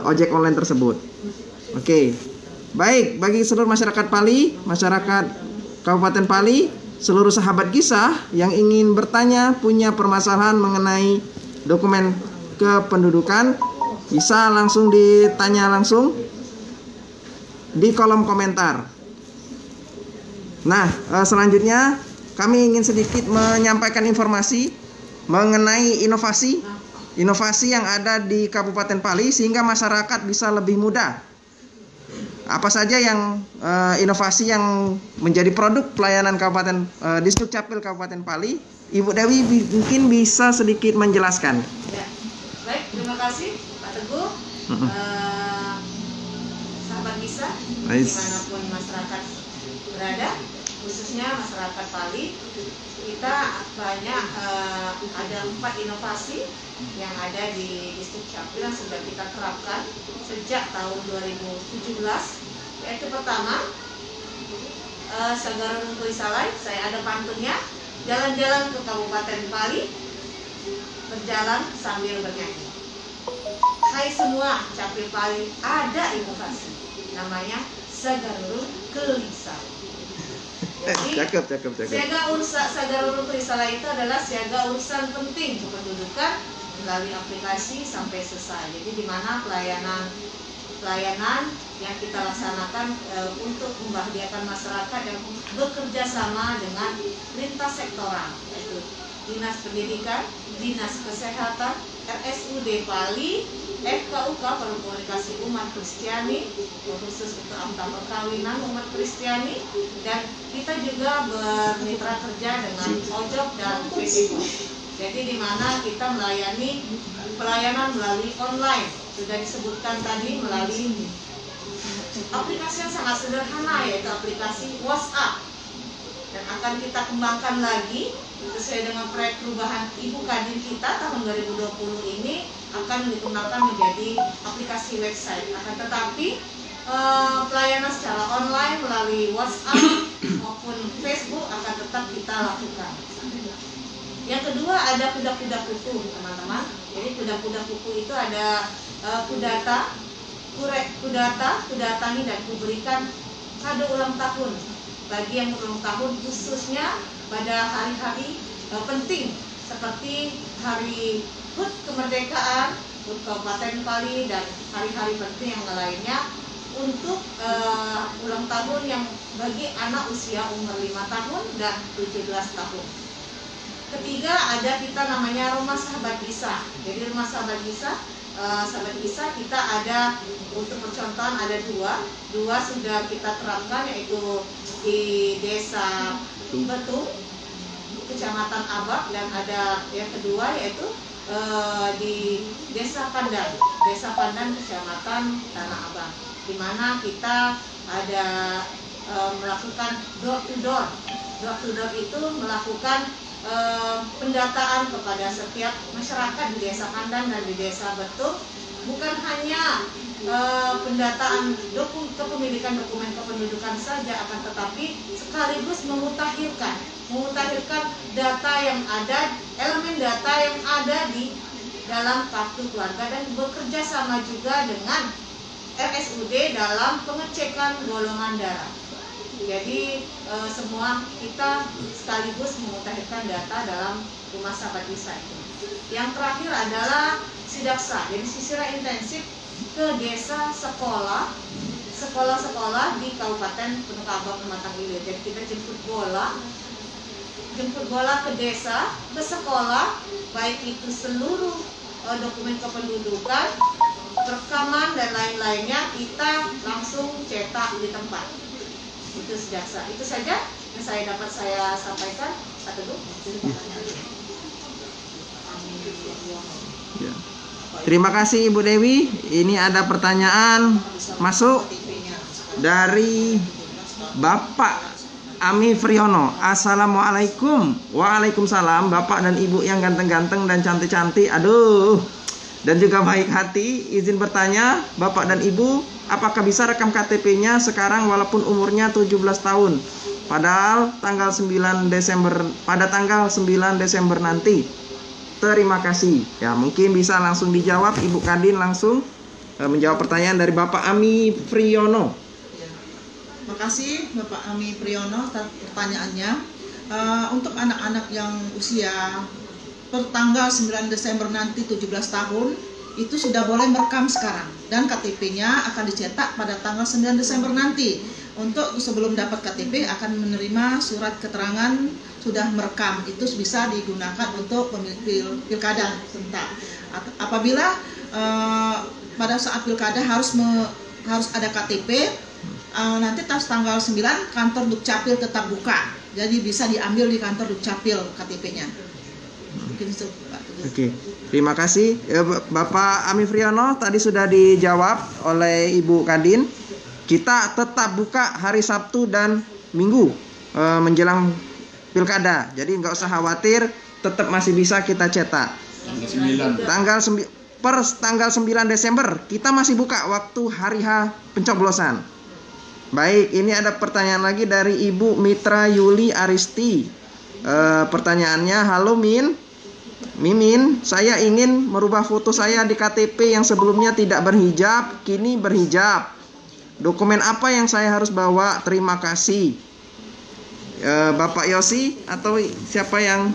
ojek online tersebut. Oke, baik, bagi seluruh masyarakat Pali, masyarakat Kabupaten Pali, seluruh sahabat kisah yang ingin bertanya, punya permasalahan mengenai dokumen kependudukan, bisa langsung ditanya langsung di kolom komentar. Nah, selanjutnya kami ingin sedikit menyampaikan informasi mengenai inovasi yang ada di Kabupaten Pali sehingga masyarakat bisa lebih mudah. Apa saja yang inovasi yang menjadi produk pelayanan Kabupaten Dukcapil Kabupaten Pali, Ibu Dewi mungkin bisa sedikit menjelaskan. Ya. Baik, terima kasih Pak Teguh. Sahabat kisah, dimanapun masyarakat berada, khususnya masyarakat Pali, kita banyak ada 4 inovasi yang ada di Dukcapil yang sudah kita terapkan sejak tahun 2017. Yaitu pertama, Sagarurung Kuisalai, saya ada pantunnya. Jalan-jalan ke Kabupaten Pali, berjalan sambil bernyanyi. Hai semua, Capil Pali ada inovasi, namanya Sagarurung Kuisalai. Jadi, Cakep. Sagarurung Kuisalai itu adalah siaga urusan penting kependudukan melalui aplikasi sampai selesai. Jadi di mana pelayanan yang kita laksanakan untuk membahagiakan masyarakat yang bekerja sama dengan lintas sektoral, yaitu Dinas Pendidikan, Dinas Kesehatan, RSUD Pali, FKUK Perkomunikasi Umat Kristiani, khusus untuk akta perkawinan umat Kristiani, dan kita juga bermitra kerja dengan OJOB dan PPK. Jadi di mana kita melayani pelayanan melalui online, sudah disebutkan tadi melalui aplikasi yang sangat sederhana, yaitu aplikasi WhatsApp, dan akan kita kembangkan lagi sesuai dengan proyek perubahan Ibu Kadin kita tahun 2020 ini akan digunakan menjadi aplikasi website. Akan tetapi pelayanan secara online melalui WhatsApp maupun Facebook akan tetap kita lakukan. Yang kedua ada kuda-kuda kuku, teman-teman. Jadi kuda-kuda kuku itu ada kudata, kudatani, dan kuberikan kado ulang tahun bagi yang ulang tahun, khususnya pada hari-hari penting seperti hari HUT kemerdekaan, HUT Kabupaten Pali, dan hari-hari penting yang lainnya untuk ulang tahun yang bagi anak usia umur 5 tahun dan 17 tahun. Ketiga ada kita namanya Rumah Sahabat Bisa. Jadi Rumah Sahabat Bisa, kita ada untuk percontohan ada dua sudah kita terapkan, yaitu di Desa Betung, Kecamatan Abak, dan ada yang kedua yaitu di Desa Pandan, Kecamatan Tanah Abang, di mana kita ada melakukan door to door. Door to door itu melakukan pendataan kepada setiap masyarakat di Desa Pandan dan di Desa Betung, bukan hanya pendataan kepemilikan dokumen kependudukan saja, akan tetapi sekaligus memutakhirkan data yang ada, elemen data yang ada di dalam kartu keluarga, dan bekerja sama juga dengan RSUD dalam pengecekan golongan darah. Jadi semua kita sekaligus memutakhirkan data dalam Rumah Sahabat Bisa itu. Yang terakhir adalah Sidaksa, jadi sisiran intensif ke desa sekolah di Kabupaten Penuka Abang Pematang Ilir. Jadi kita jemput bola ke desa, ke sekolah, baik itu seluruh dokumen kependudukan, rekaman, dan lain-lainnya kita langsung cetak di tempat. Itu Sidaksa. Itu saja yang dapat saya sampaikan. Satu dulu. Ya. Terima kasih Ibu Dewi. Ini ada pertanyaan masuk dari Bapak Ami Friono. Assalamualaikum. Waalaikumsalam. Bapak dan Ibu yang ganteng-ganteng dan cantik-cantik. Aduh. Dan juga baik hati. Izin bertanya, Bapak dan Ibu, apakah bisa rekam KTP-nya sekarang walaupun umurnya 17 tahun? Padahal tanggal 9 Desember nanti. Terima kasih. Ya, mungkin bisa langsung dijawab Ibu Kadin langsung menjawab pertanyaan dari Bapak Ami Friono. Terima kasih Bapak Ami Priyono pertanyaannya. Untuk anak-anak yang usia per tanggal 9 Desember nanti 17 tahun itu sudah boleh merekam sekarang, dan KTP-nya akan dicetak pada tanggal 9 Desember nanti. Untuk sebelum dapat KTP akan menerima surat keterangan sudah merekam, itu bisa digunakan untuk pilkada serentak. Apabila pada saat pilkada harus ada KTP, nanti tanggal 9 kantor Dukcapil tetap buka, jadi bisa diambil di kantor Dukcapil KTP-nya. Mungkin itu Pak. Oke, terima kasih Bapak Ami Friono. Tadi sudah dijawab oleh Ibu Kadin. Kita tetap buka hari Sabtu dan Minggu menjelang pilkada. Jadi nggak usah khawatir, tetap masih bisa kita cetak. Tanggal 9 Desember kita masih buka waktu hari H pencoblosan. Baik, ini ada pertanyaan lagi dari Ibu Mitra Yuli Aristi. Pertanyaannya, halo Mimin, saya ingin merubah foto saya di KTP yang sebelumnya tidak berhijab, kini berhijab. Dokumen apa yang saya harus bawa? Terima kasih. Bapak Yosi atau siapa yang?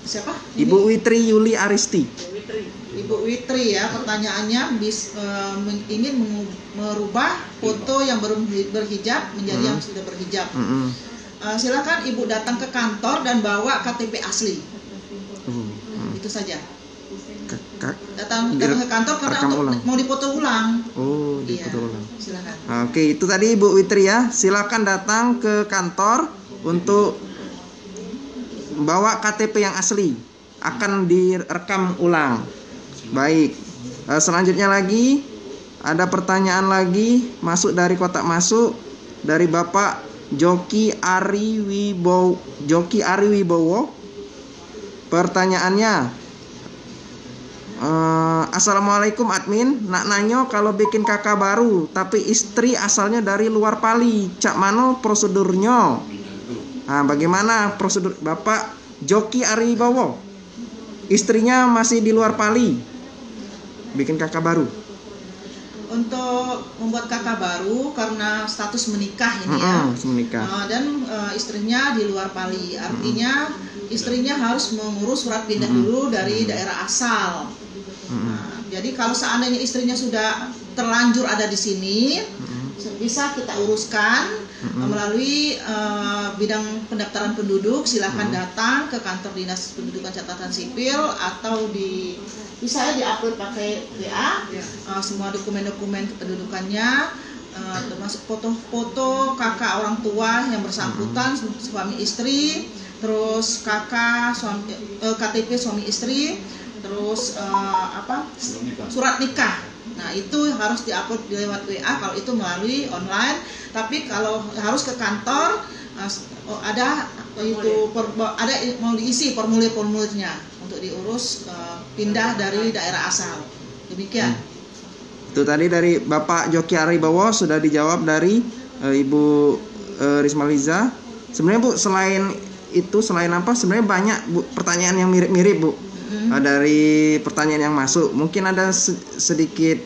Siapa? Ibu Witri Yuli Aristi. Ibu Witri ya, pertanyaannya ingin merubah foto yang belum berhijab menjadi yang sudah berhijab. Silakan Ibu datang ke kantor dan bawa KTP asli. Itu saja. Datang ke kantor karena mau dipoto ulang. Oh, dipoto ulang. Silakan. Oke, itu tadi Ibu Witri ya. Silakan datang ke kantor untuk bawa KTP yang asli. Akan direkam ulang. Baik. Selanjutnya lagi ada pertanyaan lagi masuk dari kotak masuk dari Bapak Joki Ari Wibowo. Pertanyaannya, Assalamualaikum admin, nak nanyo kalau bikin kakak baru tapi istri asalnya dari luar Pali, cak mano prosedurnya? Bagaimana prosedur Bapak Joki Ari Wibowo? Istrinya masih di luar Pali, bikin kakak baru. Untuk membuat kakak baru karena status menikah ini ya, menikah. Dan istrinya di luar Pali, artinya istrinya harus mengurus surat pindah dulu dari daerah asal. Jadi kalau seandainya istrinya sudah terlanjur ada di sini, bisa kita uruskan melalui bidang pendaftaran penduduk. Silahkan datang ke kantor dinas pendudukan catatan sipil atau bisa diupload pakai WA semua dokumen-dokumen kependudukannya, termasuk foto-foto kakak orang tua yang bersangkutan, suami istri, terus kakak KTP suami istri, terus surat nikah. Nah, itu harus diupload lewat WA kalau itu melalui online. Tapi kalau harus ke kantor ada mau diisi formulir-formulirnya untuk diurus pindah dari daerah asal. Demikian. Itu tadi dari Bapak Joki Ari Wibowo sudah dijawab dari Ibu Risma Liza. Sebenarnya Bu, selain apa? Sebenarnya banyak Bu pertanyaan yang mirip-mirip Bu. Dari pertanyaan yang masuk, mungkin ada sedikit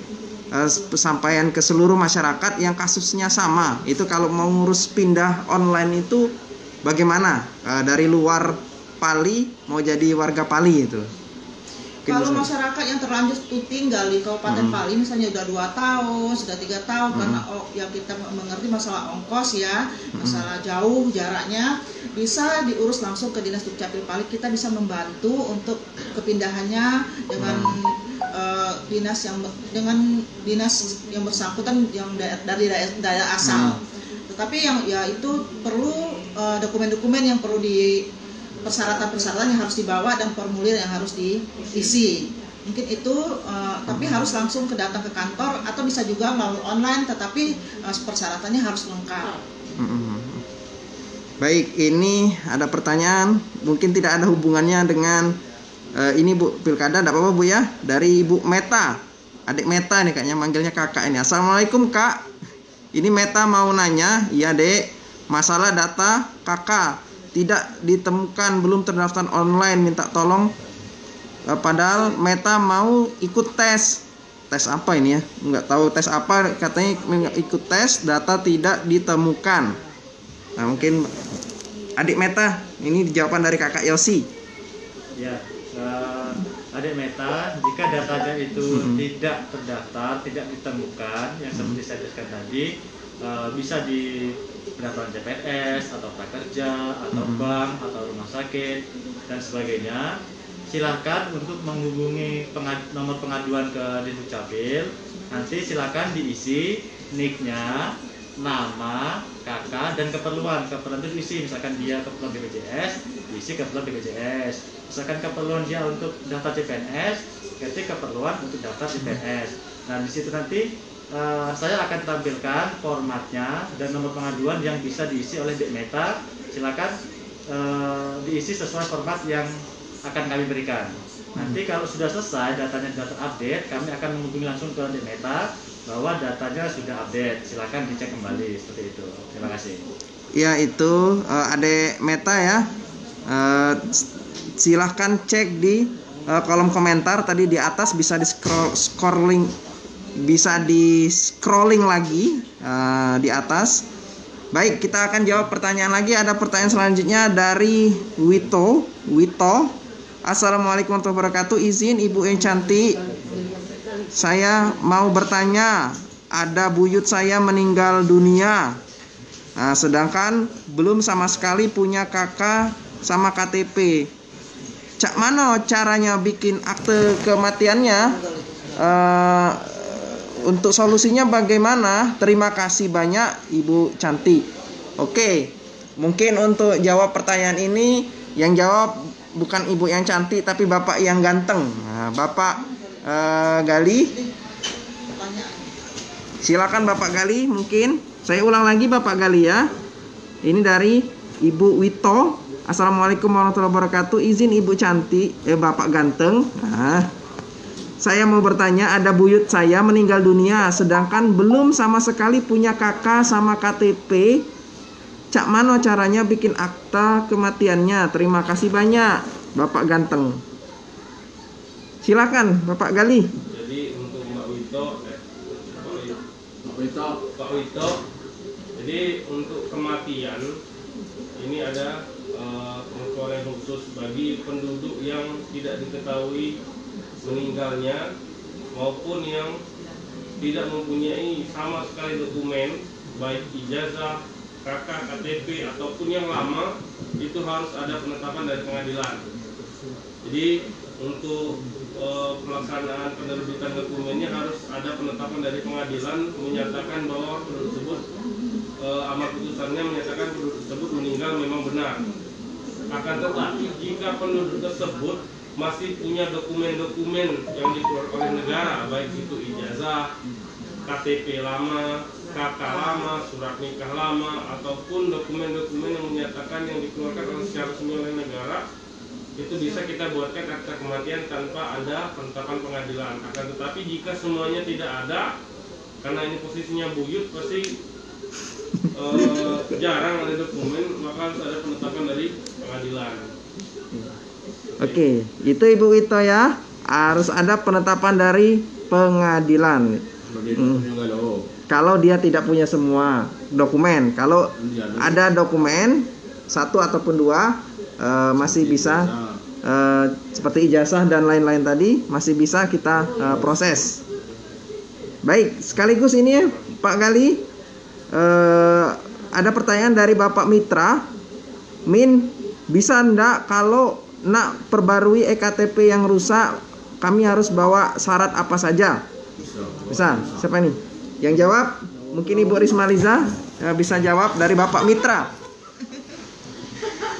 pesampaian ke seluruh masyarakat yang kasusnya sama. Itu kalau mau ngurus pindah online itu bagaimana? Dari luar Pali mau jadi warga Pali itu. Kalau masyarakat yang terlanjur tinggal di Kabupaten Pali misalnya sudah 2 tahun, sudah 3 tahun karena yang kita mengerti masalah ongkos ya, masalah jauh jaraknya, bisa diurus langsung ke Dinas Dukcapil Pali. Kita bisa membantu untuk kepindahannya dengan dinas yang bersangkutan yang dari daerah asal. Tetapi yang itu perlu dokumen-dokumen yang perlu persyaratan-persyaratan yang harus dibawa dan formulir yang harus diisi. Mungkin itu, tapi harus langsung datang ke kantor atau bisa juga melalui online, tetapi persyaratannya harus lengkap. Baik, ini ada pertanyaan, mungkin tidak ada hubungannya dengan ini Bu, pilkada, tidak apa-apa Bu ya. Dari Ibu Meta, adik Meta nih kayaknya manggilnya kakak ini. Assalamualaikum Kak, ini Meta mau nanya, iya Dek, masalah data kakak tidak ditemukan, belum terdaftar online, minta tolong. Padahal Meta mau ikut tes apa ini ya, nggak tahu tes apa, katanya ikut tes, data tidak ditemukan. Nah, mungkin adik Meta, ini jawaban dari kakak Yosi. Ya, adik Meta, jika datanya itu tidak terdaftar, tidak ditemukan, yang seperti saya jelaskan tadi, bisa di pendaftaran CPNS atau prakerja atau bank atau rumah sakit dan sebagainya. Silakan untuk menghubungi nomor pengaduan ke Dukcapil. Nanti silakan diisi nicknya, nama, kakak, dan keperluan. Keperluan itu diisi, misalkan dia keperluan BPJS, diisi keperluan BPJS. Misalkan keperluan dia untuk daftar CPNS, ketik keperluan untuk daftar CPNS. Nah, di situ nanti saya akan tampilkan formatnya dan nomor pengaduan yang bisa diisi oleh Dek Meta. Silakan diisi sesuai format yang akan kami berikan. Nanti kalau sudah selesai, datanya sudah terupdate, kami akan menghubungi langsung ke Dek Meta bahwa datanya sudah update. Silakan dicek kembali seperti itu. Terima kasih. Ya, itu Ade Meta ya. Silahkan cek di kolom komentar tadi di atas, bisa di scrolling lagi di atas. Baik, kita akan jawab pertanyaan lagi. Ada pertanyaan selanjutnya dari Wito. Assalamualaikum warahmatullahi wabarakatuh. Izin Ibu yang cantik, saya mau bertanya. Ada buyut saya meninggal dunia, sedangkan belum sama sekali punya kakak sama KTP. Cak mano caranya bikin akte kematiannya? Untuk solusinya bagaimana? Terima kasih banyak Ibu cantik. Oke, mungkin untuk jawab pertanyaan ini, yang jawab bukan Ibu yang cantik tapi Bapak yang ganteng. Bapak Gali, silakan Bapak Gali. Mungkin saya ulang lagi Bapak Gali ya. Ini dari Ibu Wito. Assalamualaikum warahmatullahi wabarakatuh. Izin Ibu cantik, Bapak ganteng. Saya mau bertanya, ada buyut saya meninggal dunia, sedangkan belum sama sekali punya kakak sama KTP. Cak mano caranya bikin akta kematiannya? Terima kasih banyak Bapak ganteng. Silakan Bapak Gali. Jadi untuk Mbak Wito, Pak Wito, jadi untuk kematian ini ada pengaturan khusus bagi penduduk yang tidak diketahui meninggalnya maupun yang tidak mempunyai sama sekali dokumen baik ijazah, kakak, KTP ataupun yang lama, itu harus ada penetapan dari pengadilan. Jadi untuk pelaksanaan penerbitan dokumennya harus ada penetapan dari pengadilan menyatakan bahwa penduduk tersebut amar putusannya menyatakan penduduk tersebut meninggal memang benar. Akan tetapi jika penduduk tersebut masih punya dokumen-dokumen yang dikeluarkan oleh negara, baik itu ijazah, KTP lama, KK lama, surat nikah lama, ataupun dokumen-dokumen yang menyatakan yang dikeluarkan secara resmi oleh negara, itu bisa kita buatkan akta kematian tanpa ada penetapan pengadilan. Akan tetapi jika semuanya tidak ada, karena ini posisinya buyut, pasti jarang ada dokumen, maka harus ada penetapan dari pengadilan. Oke, itu Ibu Wito ya. Harus ada penetapan dari pengadilan. Kalau dia tidak punya semua dokumen, kalau ada dokumen satu ataupun dua, masih bisa seperti ijazah dan lain-lain tadi, masih bisa kita proses. Baik, sekaligus ini ya Pak Gali, ada pertanyaan dari Bapak Mitra. Min, bisa ndak kalau nak perbarui EKTP yang rusak, kami harus bawa syarat apa saja? Bisa. Siapa ini? Yang jawab? Mungkin Ibu Risma Liza bisa jawab dari Bapak Mitra.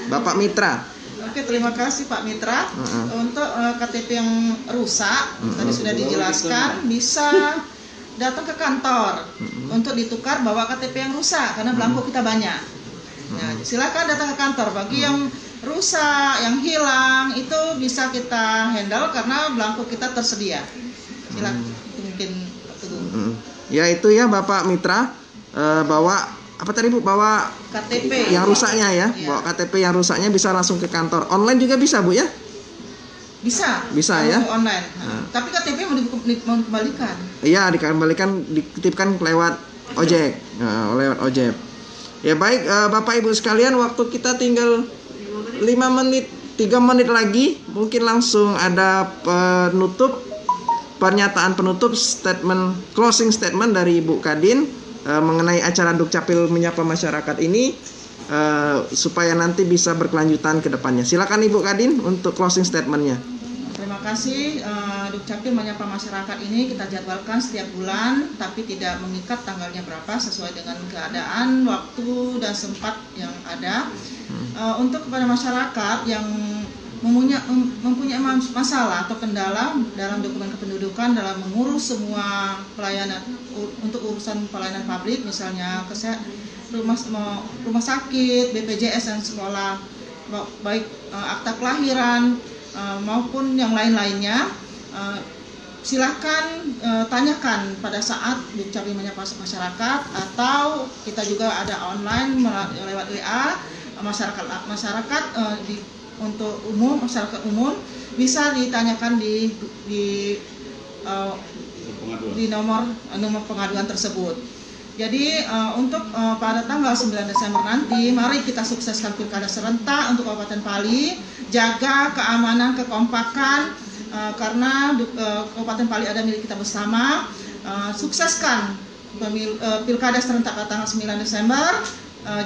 Bapak Mitra. Oke, terima kasih Pak Mitra. Untuk KTP yang rusak, tadi sudah dijelaskan, bisa datang ke kantor untuk ditukar bawa KTP yang rusak karena belangko kita banyak. Nah, silakan datang ke kantor. Bagi yang rusak, yang hilang, itu bisa kita handle karena belangko kita tersedia. Silakan. Itu mungkin Ya itu ya Bapak Mitra, bawa apa tadi Bu? Bawa KTP yang rusaknya ya. Bawa KTP yang rusaknya bisa langsung ke kantor. Online juga bisa Bu ya? Bisa ya. Online. Tapi KTP mau dikembalikan. Iya, dikembalikan, dititipkan lewat ojek. Lewat ojek. Ya baik, Bapak Ibu sekalian, waktu kita tinggal 5 menit, 3 menit lagi. Mungkin langsung ada pernyataan penutup, closing statement dari Ibu Kadin mengenai acara Dukcapil Menyapa Masyarakat ini, supaya nanti bisa berkelanjutan ke depannya. Silakan Ibu Kadin untuk closing statementnya. Terima kasih. Dukcapil Menyapa Masyarakat ini kita jadwalkan setiap bulan, tapi tidak mengikat tanggalnya berapa, sesuai dengan keadaan, waktu, dan sempat yang ada. Untuk kepada masyarakat yang mempunyai masalah atau kendala dalam dokumen kependudukan dalam mengurus semua pelayanan untuk urusan pelayanan publik, misalnya rumah sakit, BPJS dan sekolah, baik akta kelahiran maupun yang lain-lainnya, silahkan tanyakan pada saat Dukcapil menyapa masyarakat, atau kita juga ada online lewat WA masyarakat untuk umum, masyarakat umum bisa ditanyakan di nomor pengaduan tersebut. Jadi untuk pada tanggal 9 Desember nanti, mari kita sukseskan pilkada serentak untuk Kabupaten Pali, jaga keamanan, kekompakan, karena Kabupaten Pali ada milik kita bersama. Sukseskan pilkada serentak pada tanggal 9 Desember.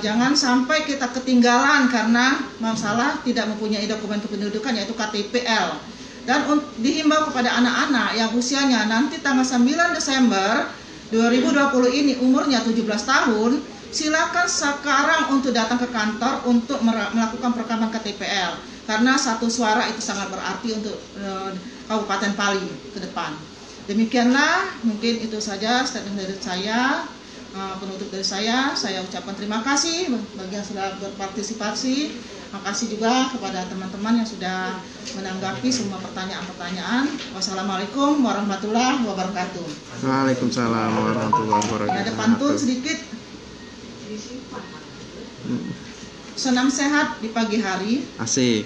Jangan sampai kita ketinggalan karena masalah tidak mempunyai dokumen kependudukan, yaitu KTPL. Dan dihimbau kepada anak-anak yang usianya nanti tanggal 9 Desember 2020 ini umurnya 17 tahun, silakan sekarang untuk datang ke kantor untuk melakukan perekaman KTPL, karena satu suara itu sangat berarti untuk Kabupaten Pali ke depan. Demikianlah, mungkin itu saja statement dari saya. Penutup dari saya ucapkan terima kasih bagi yang sudah berpartisipasi. Terima kasih juga kepada teman-teman yang sudah menanggapi semua pertanyaan-pertanyaan. Wassalamualaikum warahmatullahi wabarakatuh. Waalaikumsalam warahmatullahi wabarakatuh. Ada pantun sedikit. Senam sehat di pagi hari. Asik.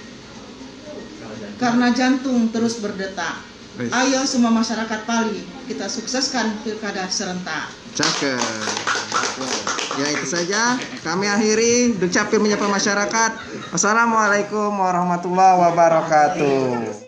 Karena jantung terus berdetak. Ayo semua masyarakat Pali, kita sukseskan pilkada serentak. Cakep. Ya itu saja, kami akhiri Dukcapil menyapa masyarakat. Wassalamualaikum warahmatullahi wabarakatuh.